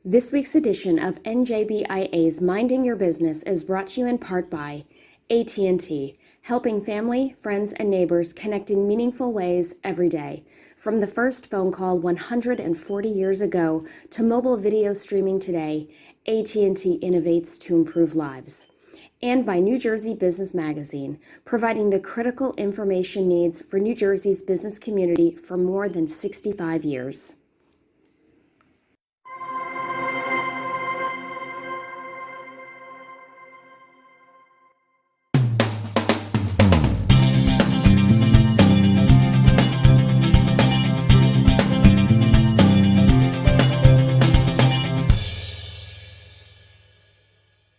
This week's edition of NJBIA's Minding Your Business is brought to you in part by AT&T, helping family, friends, and neighbors connect in meaningful ways every day. From the first phone call 140 years ago to mobile video streaming today, AT&T innovates to improve lives. And by New Jersey Business Magazine, providing the critical information needs for New Jersey's business community for more than 65 years.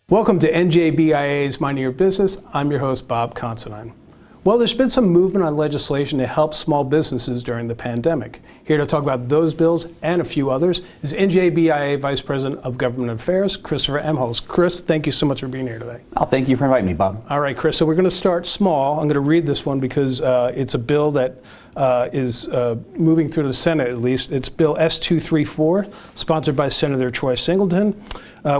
Welcome to NJBIA's Minding Your Business. I'm your host, Bob Considine. Well, there's been some movement on legislation to help small businesses during the pandemic. Here to talk about those bills and a few others is NJBIA Vice President of Government Affairs, Christopher Emigholz. Chris, thank you so much for being here today. Oh, thank you for inviting me, Bob. All right, Chris, so we're going to start small. I'm going to read this one because it's a bill that is moving through the Senate, at least. It's Bill S-234, sponsored by Senator Troy Singleton,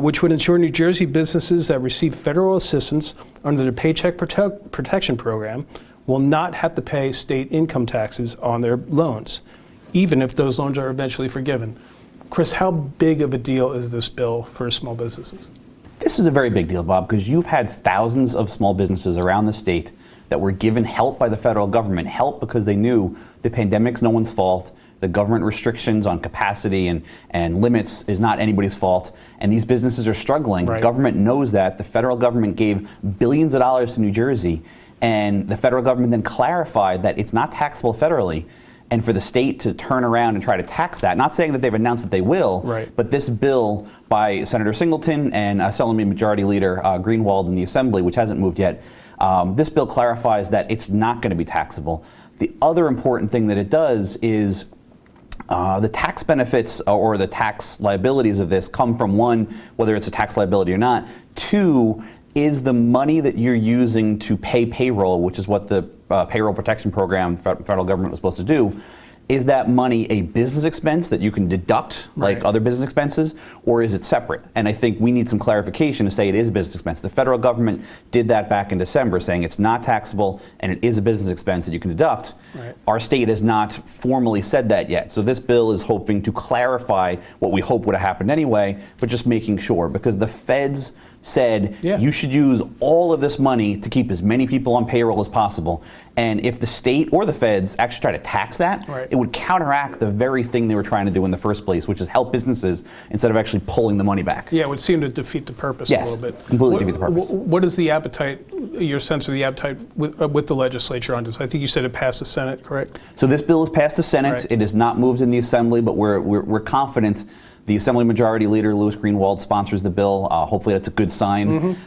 which would ensure New Jersey businesses that receive federal assistance under the Paycheck Protection Program will not have to pay state income taxes on their loans, even if those loans are eventually forgiven. Chris, how big of a deal is this bill for small businesses? This is a very big deal, Bob, because you've had thousands of small businesses around the state that were given help by the federal government, help because they knew the pandemic's no one's fault, the government restrictions on capacity and limits is not anybody's fault, and these businesses are struggling. Right. The government knows that. The federal government gave billions of dollars to New Jersey, and the federal government then clarified that it's not taxable federally, and for the state to turn around and try to tax that, not saying that they've announced that they will, right, but this bill by Senator Singleton and Assembly Majority Leader Greenwald in the Assembly, which hasn't moved yet, this bill clarifies that it's not going to be taxable. The other important thing that it does is the tax benefits or the tax liabilities of this come from, one, whether it's a tax liability or not. Two, is the money that you're using to pay payroll, which is what the payroll protection program federal government was supposed to do, is that money a business expense that you can deduct like other business expenses, or is it separate? And I think we need some clarification to say it is a business expense. The federal government did that back in December, saying it's not taxable and it is a business expense that you can deduct. Right. Our state has not formally said that yet. So this bill is hoping to clarify what we hope would have happened anyway, but just making sure, because the feds said you should use all of this money to keep as many people on payroll as possible. And if the state or the feds actually try to tax that, it would counteract the very thing they were trying to do in the first place, which is help businesses instead of actually pulling the money back. Yeah, it would seem to defeat the purpose a little bit. Completely defeat the purpose. What is the appetite, your sense of the appetite with the legislature on this? I think you said it passed the Senate, correct? So this bill has passed the Senate. Right. It has not moved in the Assembly, but we're confident. The Assembly Majority Leader, Louis Greenwald, sponsors the bill. Hopefully that's a good sign.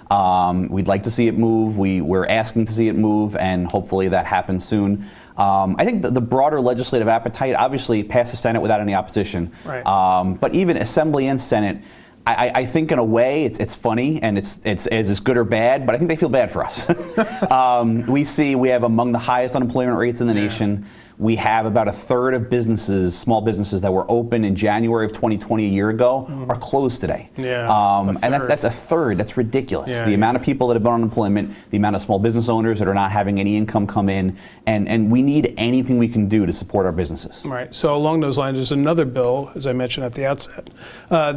We'd like to see it move. We're asking to see it move, and hopefully that happens soon. I think the broader legislative appetite, obviously it passed the Senate without any opposition. Right. But even Assembly and Senate, I think in a way it's funny, and it's good or bad, but I think they feel bad for us. We have among the highest unemployment rates in the nation. We have about a third of businesses, small businesses that were open in January of 2020 a year ago are closed today. And that's a third. That's ridiculous. The amount of people that have been on unemployment, the amount of small business owners that are not having any income come in, and we need anything we can do to support our businesses. Right. So along those lines, there's another bill, as I mentioned at the outset.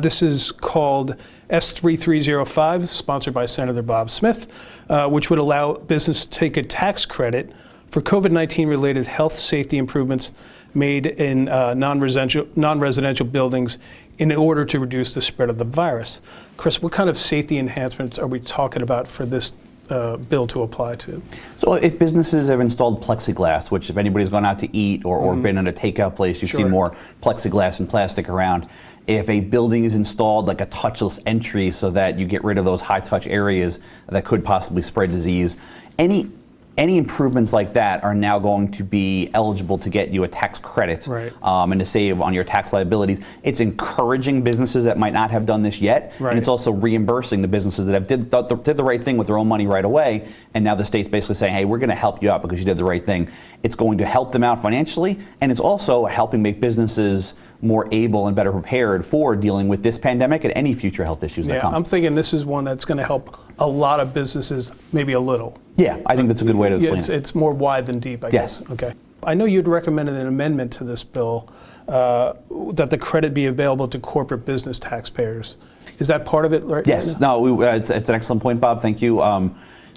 This is called S-3305, sponsored by Senator Bob Smith, which would allow business to take a tax credit for COVID-19 related health safety improvements made in non-residential buildings in order to reduce the spread of the virus. Chris, what kind of safety enhancements are we talking about for this bill to apply to? So if businesses have installed plexiglass, which if anybody's gone out to eat or been in a takeout place, you've seen more plexiglass and plastic around. If a building is installed like a touchless entry so that you get rid of those high touch areas that could possibly spread disease, any improvements like that are now going to be eligible to get you a tax credit and to save on your tax liabilities. It's encouraging businesses that might not have done this yet, and it's also reimbursing the businesses that have did the right thing with their own money right away, and now the state's basically saying, hey, we're going to help you out because you did the right thing. It's going to help them out financially, and it's also helping make businesses more able and better prepared for dealing with this pandemic and any future health issues that come. I'm thinking this is one that's going to help a lot of businesses, maybe a little. Yeah, I think that's a good way to explain it. It's more wide than deep, I Yes. guess. Okay. I know you'd recommended an amendment to this bill that the credit be available to corporate business taxpayers. Is that part of it right Yes. now? No, it's an excellent point, Bob. Thank you.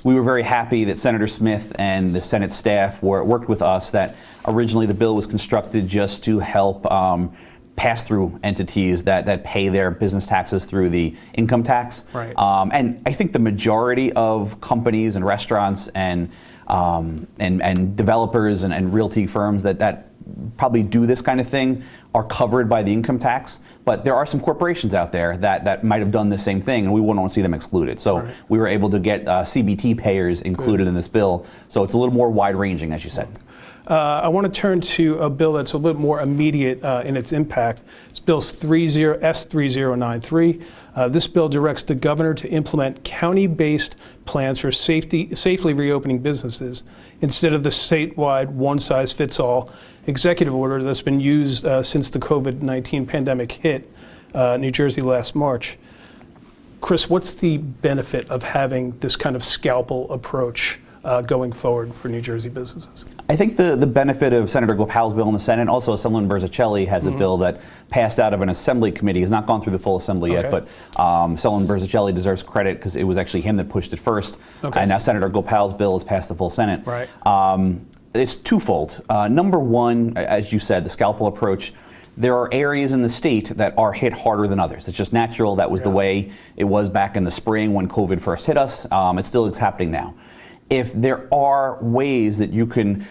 We were very happy that Senator Smith and the Senate staff worked with us, that originally the bill was constructed just to help pass-through entities that pay their business taxes through the income tax. Right. And I think the majority of companies and restaurants and developers and realty firms that probably do this kind of thing are covered by the income tax. But there are some corporations out there that might have done the same thing, and we wouldn't want to see them excluded. So Right. we were able to get CBT payers included in this bill. So it's a little more wide-ranging, as you said. I want to turn to a bill that's a little bit more immediate in its impact. It's Bill S3093. This bill directs the governor to implement county-based plans for safely reopening businesses instead of the statewide one-size-fits-all executive order that's been used since the COVID-19 pandemic hit New Jersey last March. Chris, what's the benefit of having this kind of scalpel approach going forward for New Jersey businesses? I think the benefit of Senator Gopal's bill in the Senate, also Assemblyman Berzicelli has a bill that passed out of an assembly committee, has not gone through the full assembly yet, but Assemblyman Berzicelli deserves credit because it was actually him that pushed it first. And now Senator Gopal's bill has passed the full Senate. Right. It's twofold. Number one, as you said, the scalpel approach. There are areas in the state that are hit harder than others. It's just natural. That was the way it was back in the spring when COVID first hit us. It still is happening now. If there are ways that you can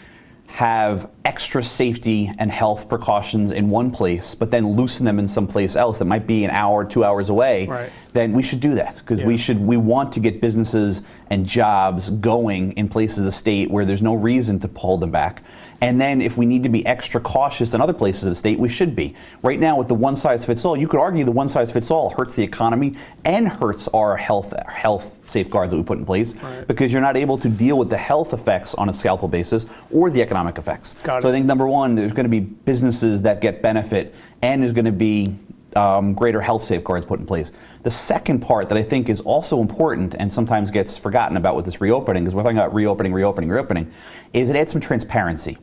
have extra safety and health precautions in one place, but then loosen them in someplace else that might be an hour, 2 hours away, then we should do that, because we want to get businesses and jobs going in places of the state where there's no reason to hold them back. And then if we need to be extra cautious in other places of the state, we should be. Right now with the one-size-fits-all, you could argue the one-size-fits-all hurts the economy and hurts our health safeguards that we put in place, because you're not able to deal with the health effects on a scalpel basis or the economic effects. So I think number one, there's going to be businesses that get benefit, and there's going to be greater health safeguards put in place. The second part that I think is also important and sometimes gets forgotten about with this reopening, because we're talking about reopening, is it adds some transparency.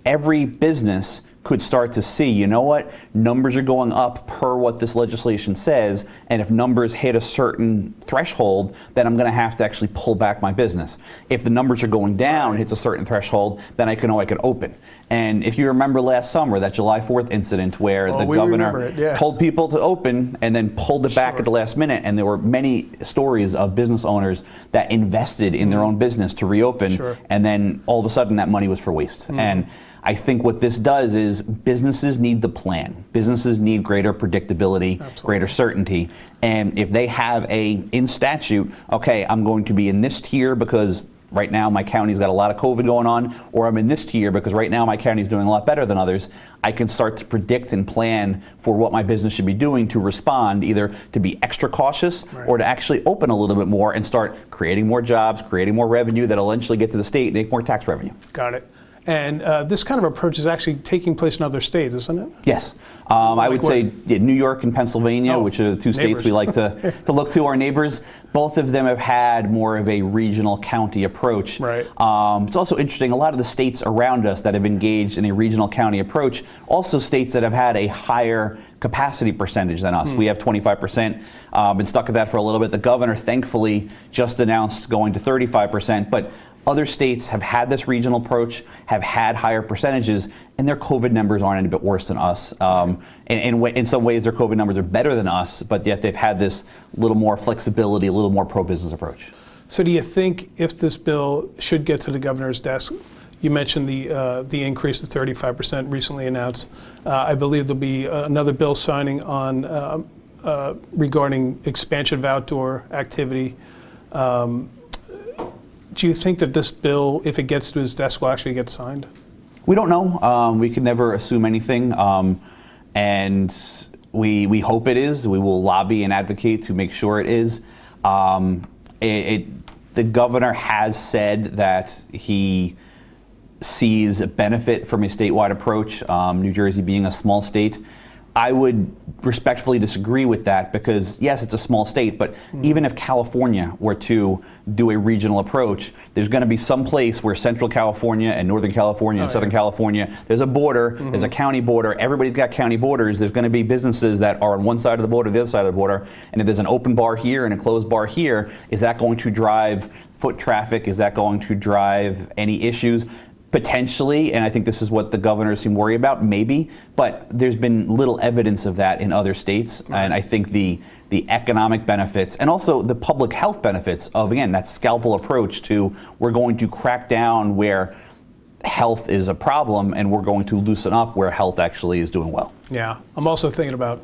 Every business could start to see, you know what, numbers are going up per what this legislation says, and if numbers hit a certain threshold, then I'm going to have to actually pull back my business. If the numbers are going down, hits a certain threshold, then I can open. And if you remember last summer, that July 4th incident where the governor told people to open and then pulled it back at the last minute, and there were many stories of business owners that invested in their own business to reopen, and then all of a sudden that money was for waste. And I think what this does is businesses need the plan. Businesses need greater predictability, greater certainty. And if they have in statute, okay, I'm going to be in this tier because right now my county's got a lot of COVID going on, or I'm in this tier because right now my county's doing a lot better than others, I can start to predict and plan for what my business should be doing to respond, either to be extra cautious or to actually open a little bit more and start creating more jobs, creating more revenue that'll eventually get to the state and make more tax revenue. Got it. And this kind of approach is actually taking place in other states, isn't it? Yes. I would say New York and Pennsylvania, which are the two states we like to look to, our neighbors. Both of them have had more of a regional county approach. Right. It's also interesting, a lot of the states around us that have engaged in a regional county approach, also states that have had a higher capacity percentage than us. We have 25%. Been stuck at that for a little bit. The governor, thankfully, just announced going to 35%. But other states have had this regional approach, have had higher percentages, and their COVID numbers aren't any bit worse than us. In some ways, their COVID numbers are better than us, but yet they've had this little more flexibility, a little more pro-business approach. So do you think if this bill should get to the governor's desk, you mentioned the increase to 35% recently announced. I believe there'll be another bill signing on regarding expansion of outdoor activity. Do you think that this bill, if it gets to his desk, will actually get signed? We don't know. We can never assume anything. And we hope it is. We will lobby and advocate to make sure it is. The governor has said that he sees a benefit from a statewide approach, New Jersey being a small state. I would respectfully disagree with that because, yes, it's a small state, but even if California were to do a regional approach, there's going to be some place where Central California and Northern California and Southern California, there's a border, there's a county border, everybody's got county borders, there's going to be businesses that are on one side of the border, the other side of the border, and if there's an open bar here and a closed bar here, is that going to drive foot traffic? Is that going to drive any issues? Potentially, and I think this is what the governors seem worried about, maybe, but there's been little evidence of that in other states, and I think the economic benefits and also the public health benefits of, again, that scalpel approach to we're going to crack down where health is a problem and we're going to loosen up where health actually is doing well. Yeah, I'm also thinking about,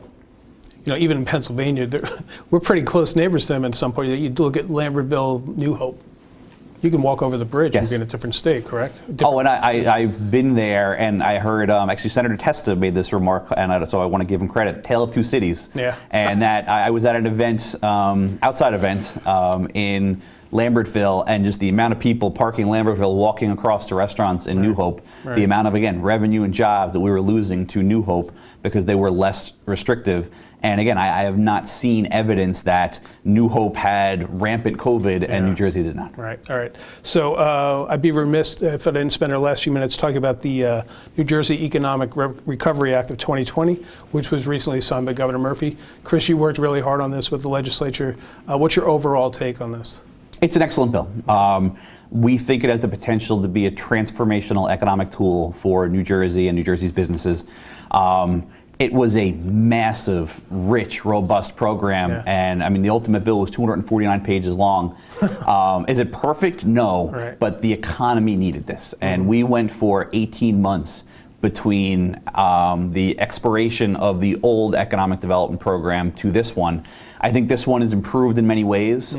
even in Pennsylvania, we're pretty close neighbors to them at some point. You look at Lambertville, New Hope. You can walk over the bridge and be in a different state, correct? Oh, and I've been there, and I heard actually Senator Testa made this remark, and so I want to give him credit. Tale of two cities. Yeah. And that I was at an event, outside event, in Lambertville, and just the amount of people parking Lambertville, walking across to restaurants in New Hope, the amount of, again, revenue and jobs that we were losing to New Hope because they were less restrictive. And again, I have not seen evidence that New Hope had rampant COVID and New Jersey did not. Right, all right. So I'd be remiss if I didn't spend our last few minutes talking about the New Jersey Economic Recovery Act of 2020, which was recently signed by Governor Murphy. Chris, you worked really hard on this with the legislature. What's your overall take on this? It's an excellent bill. We think it has the potential to be a transformational economic tool for New Jersey and New Jersey's businesses. It was a massive, rich, robust program, and I mean the ultimate bill was 249 pages long. Is it perfect? No, but the economy needed this, and we went for 18 months between the expiration of the old economic development program to this one. I think this one is improved in many ways.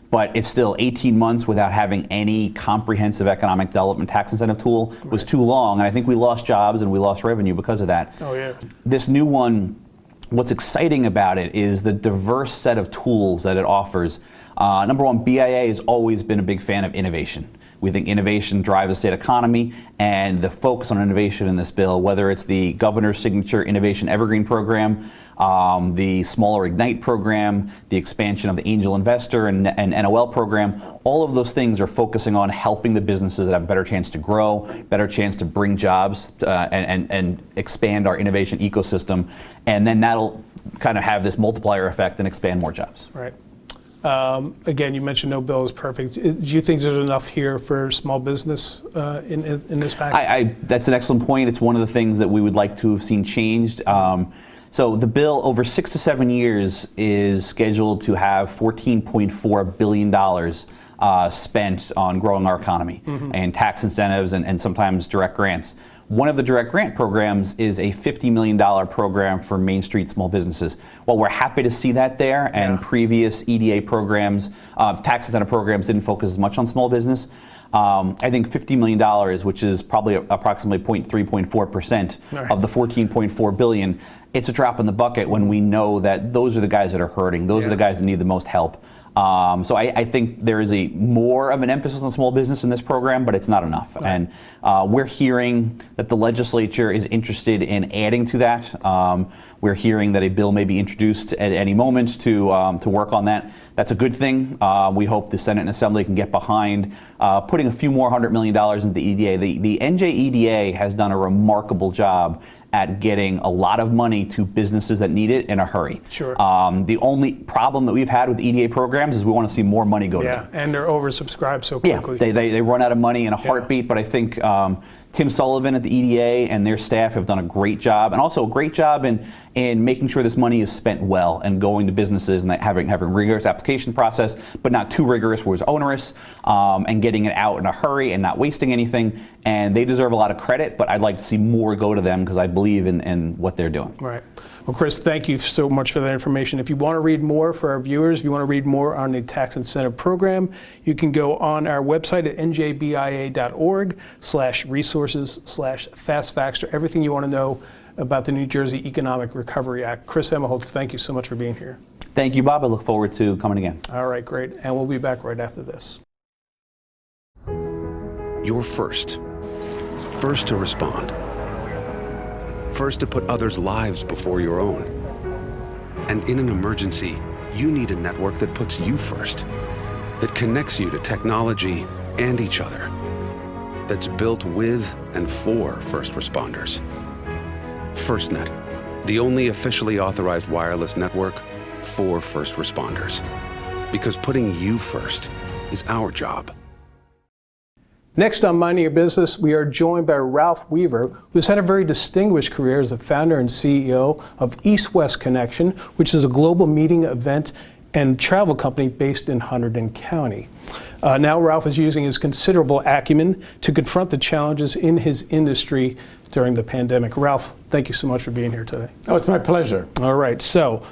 But it's still 18 months without having any comprehensive economic development tax incentive tool was too long. And I think we lost jobs and we lost revenue because of that. Oh, yeah. This new one, what's exciting about it is the diverse set of tools that it offers. Number one, BIA has always been a big fan of innovation. We think innovation drives the state economy, and the focus on innovation in this bill, whether it's the governor's signature Innovation Evergreen program, the smaller Ignite program, the expansion of the Angel Investor and NOL program, all of those things are focusing on helping the businesses that have a better chance to grow, better chance to bring jobs and expand our innovation ecosystem, and then that'll kind of have this multiplier effect and expand more jobs. Right. Again, you mentioned no bill is perfect. Do you think there's enough here for small business in this package? That's an excellent point. It's one of the things that we would like to have seen changed. So the bill over 6 to 7 years is scheduled to have $14.4 billion spent on growing our economy and tax incentives and sometimes direct grants. One of the direct grant programs is a $50 million program for Main Street small businesses. Well, we're happy to see that there, and previous EDA programs, tax incentive programs didn't focus as much on small business. I think $50 million, which is probably approximately 0.3-0.4% of the $14.4 billion, it's a drop in the bucket when we know that those are the guys that are hurting. Those are the guys that need the most help. So I think there is more of an emphasis on small business in this program, but it's not enough. And we're hearing that the legislature is interested in adding to that. We're hearing that a bill may be introduced at any moment to work on that. That's a good thing. We hope the Senate and Assembly can get behind putting a few more $100 million into the EDA. The NJBIA has done a remarkable job at getting a lot of money to businesses that need it in a hurry. Sure. The only problem that we've had with EDA programs is we want to see more money go to them. And they're oversubscribed so quickly. Yeah, they run out of money in a heartbeat, but I think Tim Sullivan at the EDA and their staff have done a great job, and also a great job in making sure this money is spent well and going to businesses and having a rigorous application process, but not too rigorous where it's onerous, and getting it out in a hurry and not wasting anything. And they deserve a lot of credit, but I'd like to see more go to them because I believe in what they're doing. Right. Well, Chris, thank you so much for that information. If you want to read more for our viewers, if you want to read more on the tax incentive program, you can go on our website at njbia.org/resources/fast facts for everything you want to know about the New Jersey Economic Recovery Act. Chris Emigholz, thank you so much for being here. Thank you, Bob. I look forward to coming again. All right, great. And we'll be back right after this. You're first to respond. first to put others' lives before your own. And in an emergency, you need a network that puts you first, that connects you to technology and each other, that's built with and for first responders. FirstNet, the only officially authorized wireless network for first responders. Because putting you first is our job. Next on Minding Your Business, we are joined by Ralph Weaver, who's had a very distinguished career as the founder and CEO of East-West Connection, which is a global meeting, event, and travel company based in Hunterdon County. Now Ralph is using his considerable acumen to confront the challenges in his industry during the pandemic. Ralph, thank you so much for being here today. Oh, it's my pleasure. All right, so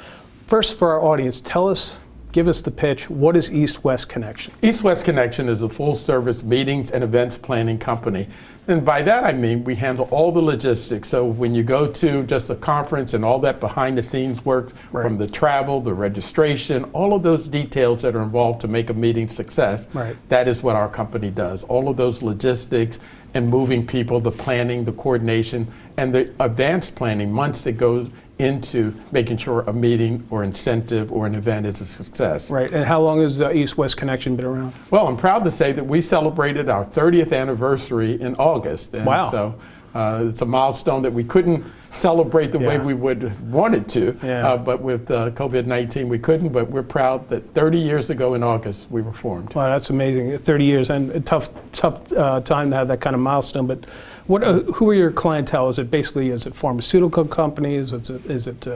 first for our audience, give us the pitch. What is East-West Connection? East-West Connection is a full-service meetings and events planning company. And by that I mean we handle all the logistics. So when you go to just a conference and all that behind-the-scenes work, from the travel, the registration, all of those details that are involved to make a meeting success, that is what our company does. All of those logistics and moving people, the planning, the coordination, and the advanced planning, months that goes into making sure a meeting or incentive or an event is a success. Right, and how long has the East-West Connection been around? Well, I'm proud to say that we celebrated our 30th anniversary in August. And wow. So it's a milestone that we couldn't celebrate the way we would have wanted to, but with COVID-19 we couldn't, but we're proud that 30 years ago in August we were formed. Wow, that's amazing. 30 years and a tough time to have that kind of milestone, but who are your clientele? Is it pharmaceutical companies? Is it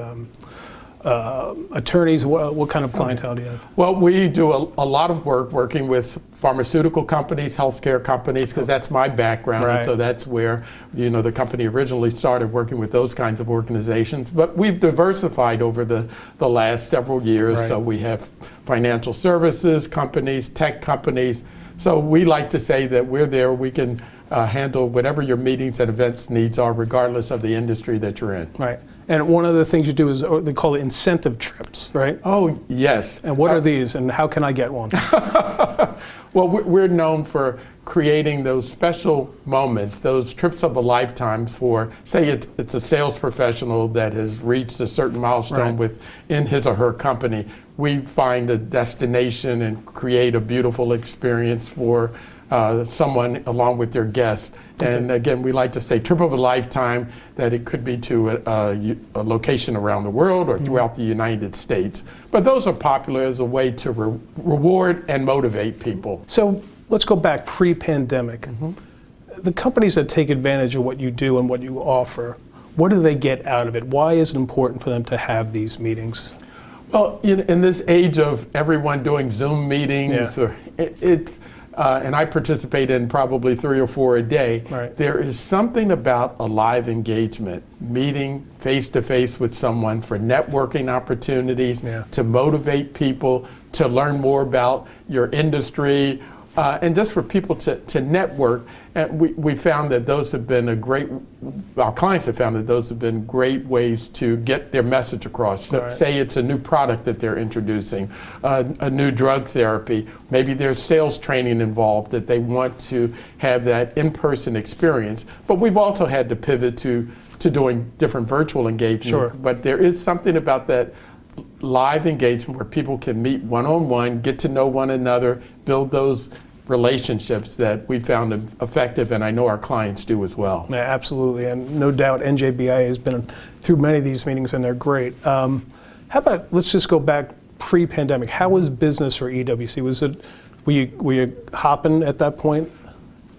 attorneys? What kind of clientele do you have? Well, we do a lot of work working with pharmaceutical companies, healthcare companies, because that's my background. And so that's where the company originally started working with those kinds of organizations. But we've diversified over the last several years. So we have financial services companies, tech companies. So we like to say that we're there. We can handle whatever your meetings and events needs are, regardless of the industry that you're in. Right. And one of the things you do is they call it incentive trips, right? Oh, yes. And what are these, and how can I get one? Well, we're known for creating those special moments, those trips of a lifetime for, say it's a sales professional that has reached a certain milestone within his or her company. We find a destination and create a beautiful experience for someone along with their guests. And again, we like to say trip of a lifetime, that it could be to a location around the world or throughout the United States. But those are popular as a way to reward and motivate people. So let's go back pre-pandemic. The companies that take advantage of what you do and what you offer, what do they get out of it? Why is it important for them to have these meetings? Well, in this age of everyone doing Zoom meetings, and I participate in probably 3 or 4 a day, there is something about a live engagement, meeting face-to-face with someone for networking opportunities, to motivate people, to learn more about your industry, and just for people to network. And we found that those have been our clients have found that those have been great ways to get their message across. So say it's a new product that they're introducing, a new drug therapy, maybe there's sales training involved that they want to have that in-person experience. But we've also had to pivot to doing different virtual engagement. But there is something about that live engagement where people can meet one-on-one, get to know one another, build those relationships that we found effective, and I know our clients do as well. Yeah, absolutely, and no doubt NJBIA has been through many of these meetings and they're great. How about, let's just go back pre-pandemic. How was business for EWC? Were you hopping at that point?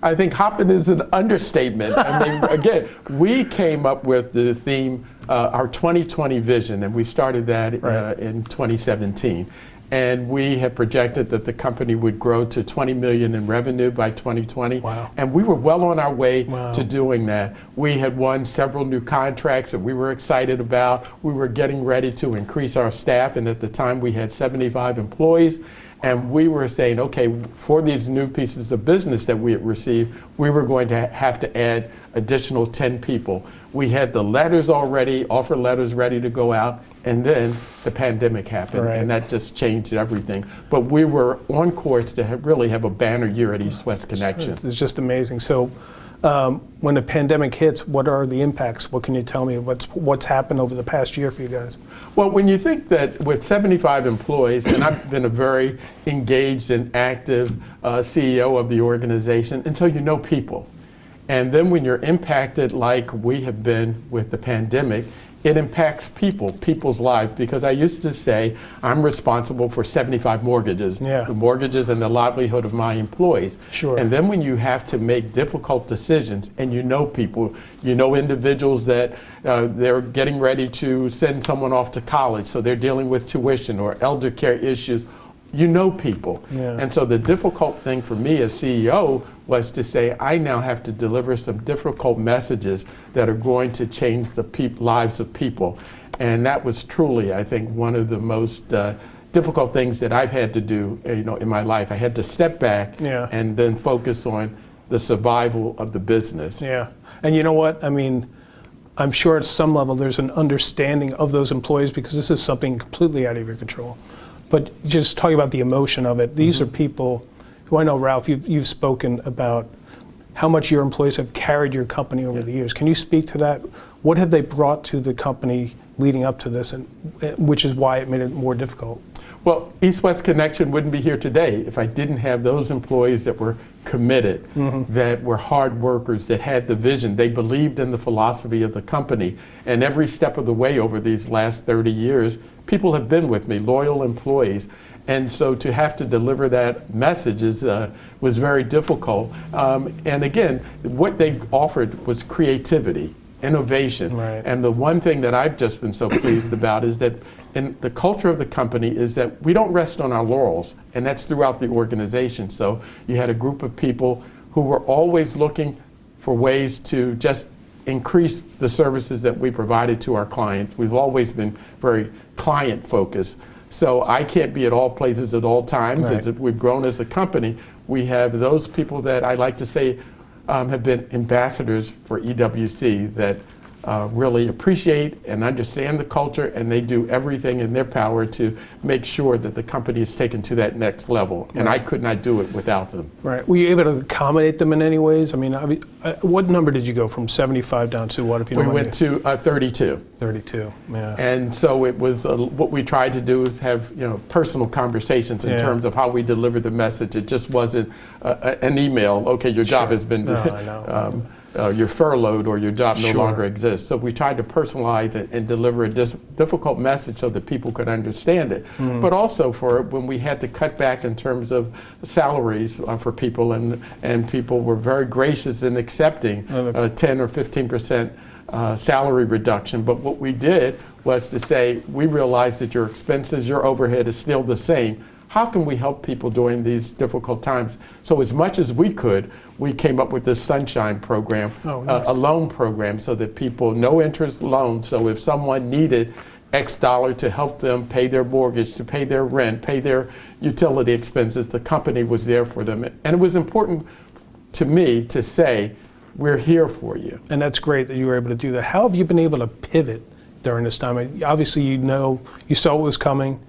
I think hopping is an understatement. I mean, again, we came up with the theme, our 2020 vision, and we started that in 2017. And we had projected that the company would grow to $20 million in revenue by 2020. Wow. And we were well on our way to doing that. We had won several new contracts that we were excited about. We were getting ready to increase our staff, and at the time we had 75 employees. And we were saying, okay, for these new pieces of business that we had received, we were going to have to add additional 10 people. We had the letters already, offer letters ready to go out, and then the pandemic happened, and that just changed everything. But we were on course to really have a banner year at East-West Connection. It's just amazing. So when the pandemic hits, what are the impacts? What can you tell me? What's happened over the past year for you guys? Well, when you think that with 75 employees, and I've been a very engaged and active CEO of the organization, until you know people. And then when you're impacted like we have been with the pandemic, it impacts people's lives, because I used to say I'm responsible for 75 mortgages, the mortgages and the livelihood of my employees. Sure. And then when you have to make difficult decisions and you know people, you know individuals that they're getting ready to send someone off to college, so they're dealing with tuition or elder care issues. You know people. And so the difficult thing for me as CEO was to say, I now have to deliver some difficult messages that are going to change the lives of people. And that was truly, I think, one of the most difficult things that I've had to do, in my life. I had to step back and then focus on the survival of the business. Yeah. And you know what? I mean, I'm sure at some level there's an understanding of those employees, because this is something completely out of your control. But just talking about the emotion of it, these are people who I know, Ralph, you've spoken about how much your employees have carried your company over the years. Can you speak to that? What have they brought to the company leading up to this, and which is why it made it more difficult? Well, East-West Connection wouldn't be here today if I didn't have those employees that were committed, that were hard workers, that had the vision. They believed in the philosophy of the company. And every step of the way over these last 30 years, people have been with me, loyal employees. And so to have to deliver that message was very difficult. And again, what they offered was creativity, innovation. Right. And the one thing that I've just been so pleased about is that in the culture of the company is that we don't rest on our laurels, and that's throughout the organization. So you had a group of people who were always looking for ways to just increase the services that we provided to our clients. We've always been very client focused. So I can't be at all places at all times. Right. As we've grown as a company, we have those people that I like to say have been ambassadors for EWC that really appreciate and understand the culture, and they do everything in their power to make sure that the company is taken to that next level. And I could not do it without them. Right. Were you able to accommodate them in any ways? I mean, what number did you go from 75 down to what, if you don't We mind? went to 32. 32, yeah. And so it was, what we tried to do is have personal conversations in terms of how we deliver the message. It just wasn't an email, okay, your job has been, you're furloughed or your job no longer exists. So we tried to personalize it and deliver a difficult message so that people could understand it. But also for when we had to cut back in terms of salaries for people, and people were very gracious in accepting 10 or 15% salary reduction. But what we did was to say, we realize that your expenses, your overhead is still the same. How can we help people during these difficult times? So as much as we could, we came up with this Sunshine program, a loan program, so that people, no interest loan. So if someone needed X dollar to help them pay their mortgage, to pay their rent, pay their utility expenses, the company was there for them. And it was important to me to say, we're here for you. And that's great that you were able to do that. How have you been able to pivot during this time? Obviously, you saw what was coming.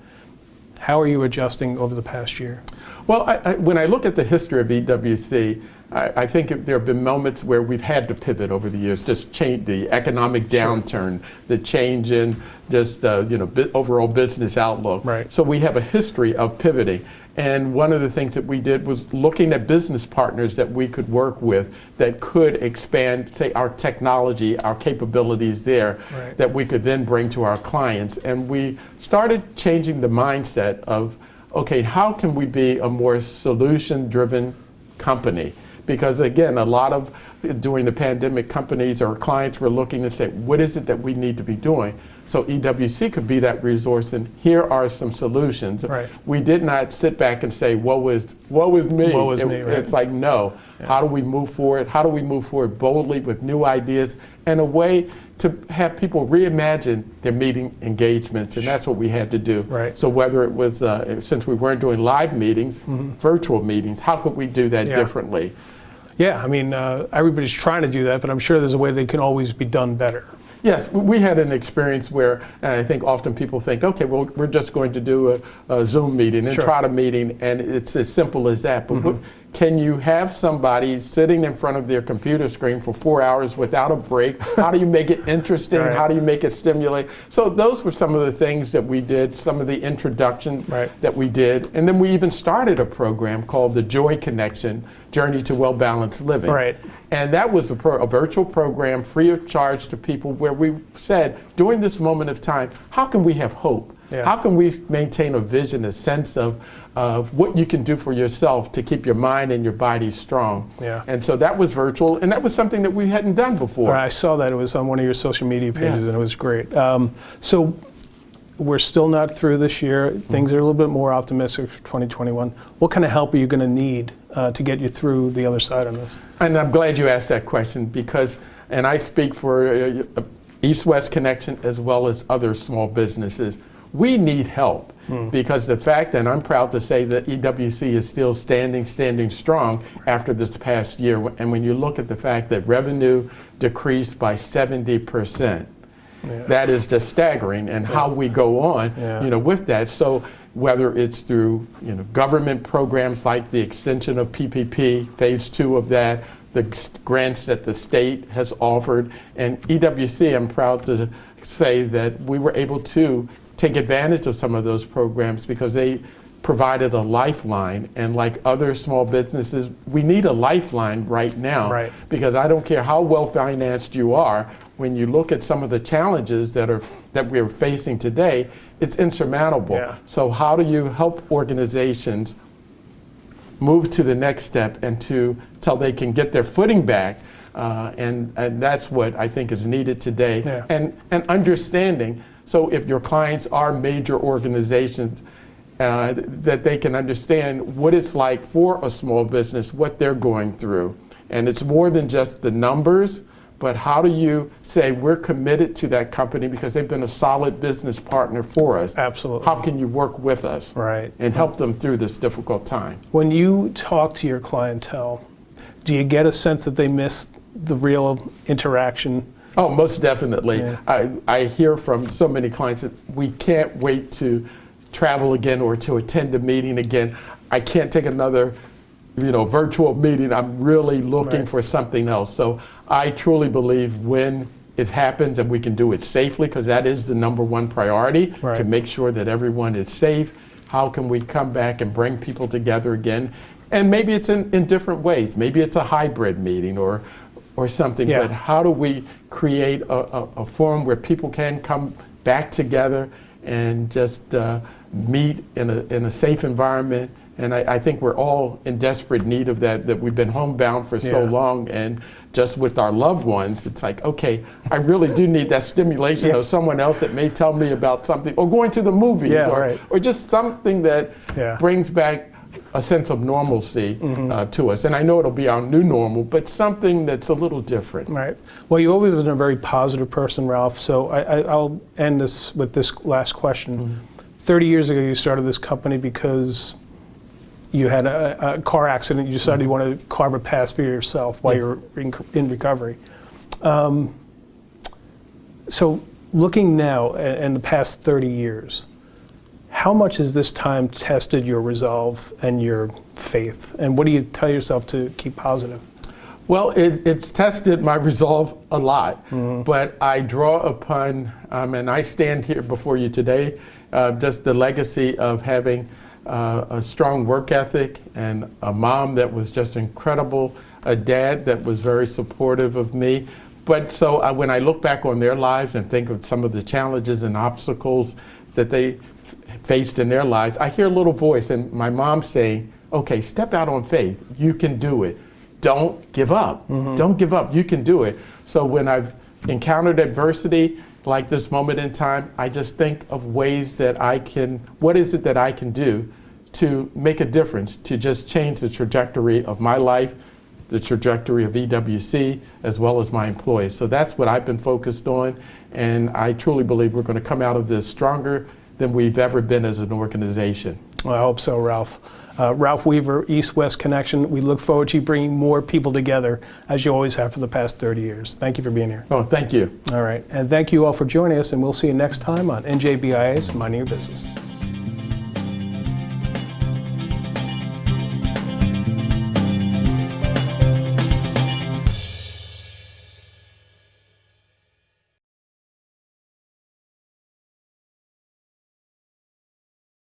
How are you adjusting over the past year? Well, when I look at the history of EWC, I think there have been moments where we've had to pivot over the years, just change the economic downturn, the change in just overall business outlook. Right. So we have a history of pivoting. And one of the things that we did was looking at business partners that we could work with that could expand, say, our technology, our capabilities there, that we could then bring to our clients. And we started changing the mindset of, okay, how can we be a more solution-driven company? Because again, a lot of, during the pandemic, companies or clients were looking to say, what is it that we need to be doing? So EWC could be that resource, and here are some solutions. Right. We did not sit back and say, woe is me. Woe is me, right. It's like, no. Yeah. How do we move forward? How do we move forward boldly with new ideas and a way to have people reimagine their meeting engagements? And that's what we had to do. Right. So whether it was, since we weren't doing live meetings, virtual meetings, how could we do that differently? Yeah, I mean, everybody's trying to do that, but I'm sure there's a way they can always be done better. Yes, we had an experience where I think often people think, okay, well, we're just going to do a Zoom meeting and try a meeting, and it's as simple as that. But Can you have somebody sitting in front of their computer screen for 4 hours without a break? How do you make it interesting? Right. How do you make it stimulate? So those were some of the things that we did, some of the introductions that we did. And then we even started a program called the Joy Connection, Journey to Well-Balanced Living. Right. And that was a virtual program free of charge to people where we said, during this moment of time, how can we have hope? Yeah. How can we maintain a vision, a sense of what you can do for yourself to keep your mind and your body strong? Yeah. And so that was virtual, and that was something that we hadn't done before. I saw that. It was on one of your social media pages, and it was great. So we're still not through this year. Things are a little bit more optimistic for 2021. What kind of help are you going to need to get you through the other side on this? And I'm glad you asked that question because, and I speak for East-West Connection as well as other small businesses. We need help because the fact, and I'm proud to say that EWC is still standing strong after this past year. And when you look at the fact that revenue decreased by 70%, that is just staggering. And how we go on, with that. So whether it's through, government programs like the extension of PPP, phase 2 of that, the grants that the state has offered, and EWC, I'm proud to say that we were able to take advantage of some of those programs because they provided a lifeline. And like other small businesses, we need a lifeline right now. Right. Because I don't care how well financed you are, when you look at some of the challenges that we're facing today, it's insurmountable. Yeah. So how do you help organizations move to the next step and till they can get their footing back? And that's what I think is needed today. Yeah. And understanding. So if your clients are major organizations, that they can understand what it's like for a small business, what they're going through. And it's more than just the numbers, but how do you say we're committed to that company because they've been a solid business partner for us? Absolutely. How can you work with us and help them through this difficult time? When you talk to your clientele, do you get a sense that they miss the real interaction? Oh, most definitely. Yeah. I hear from so many clients that we can't wait to travel again or to attend a meeting again. I can't take another, virtual meeting. I'm really looking for something else. So I truly believe when it happens and we can do it safely, because that is the number one priority, to make sure that everyone is safe. How can we come back and bring people together again? And maybe it's in different ways. Maybe it's a hybrid meeting or something, but how do we create a forum where people can come back together and just meet in a safe environment? And I think we're all in desperate need of that we've been homebound for so long, and just with our loved ones, it's like, okay, I really do need that stimulation of someone else that may tell me about something, or going to the movies, or just something that brings back a sense of normalcy to us. And I know it'll be our new normal, but something that's a little different. Right. Well, you've always been a very positive person, Ralph, so I'll end this with this last question. 30 years ago, you started this company because you had a car accident. You decided you wanted to carve a path for yourself while you were in recovery. So looking now in the past 30 years, how much has this time tested your resolve and your faith? And what do you tell yourself to keep positive? Well, it's tested my resolve a lot, but I draw upon, and I stand here before you today, just the legacy of having a strong work ethic and a mom that was just incredible, a dad that was very supportive of me. But so when I look back on their lives and think of some of the challenges and obstacles that they faced in their lives, I hear a little voice, and my mom saying, okay, step out on faith. You can do it. Don't give up. Don't give up. You can do it. So when I've encountered adversity like this moment in time, I just think of ways that what is it that I can do to make a difference, to just change the trajectory of my life, the trajectory of EWC, as well as my employees. So that's what I've been focused on, and I truly believe we're going to come out of this stronger than we've ever been as an organization. Well, I hope so, Ralph. Ralph Weaver, East-West Connection. We look forward to you bringing more people together, as you always have for the past 30 years. Thank you for being here. Oh, thank you. All right. And thank you all for joining us, and we'll see you next time on NJBIA's Minding Your Business.